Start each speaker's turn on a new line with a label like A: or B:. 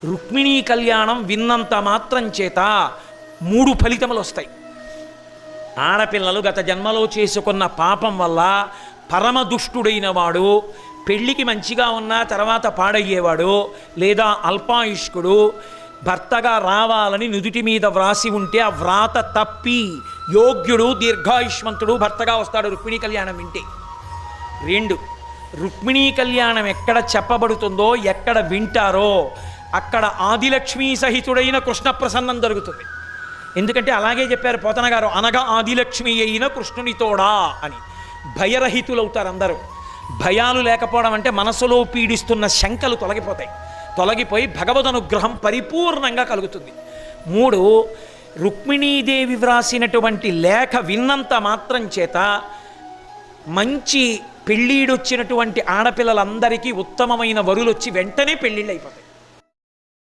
A: రుక్మిణీ కళ్యాణం విన్నంత మాత్రం చేత 3 ఫలితములు వస్తాయి. ఆడపిల్లలు గత జన్మలో చేసుకున్న పాపం వల్ల పరమదుష్టుడైన వాడు, పెళ్ళికి మంచిగా ఉన్న తర్వాత పాడయ్యేవాడు, లేదా అల్పాయుష్కుడు భర్తగా రావాలని నుదుటి మీద వ్రాసి ఉంటే ఆ వ్రాత తప్పి యోగ్యుడు దీర్ఘాయుష్మంతుడు భర్తగా వస్తాడు రుక్మిణీ కళ్యాణం వింటే. 2, రుక్మిణీ కళ్యాణం ఎక్కడ చెప్పబడుతుందో, ఎక్కడ వింటారో అక్కడ ఆదిలక్ష్మీ సహితుడైన కృష్ణ ప్రసన్నం జరుగుతుంది. ఎందుకంటే అలాగే చెప్పారు పోతన గారు, అనగా ఆదిలక్ష్మి అయిన కృష్ణునితోడా అని. భయరహితులవుతారు అందరూ. భయాలు లేకపోవడం అంటే మనసులో పీడిస్తున్న శంకలు తొలగిపోయి భగవద్ అనుగ్రహం పరిపూర్ణంగా కలుగుతుంది. 3, రుక్మిణీదేవి వ్రాసినటువంటి లేఖ విన్నంత మాత్రం చేత మంచి పెళ్ళీడొచ్చినటువంటి ఆడపిల్లలందరికీ ఉత్తమమైన వరులు వచ్చి వెంటనే పెళ్ళిళ్ళు అయిపోతాయి.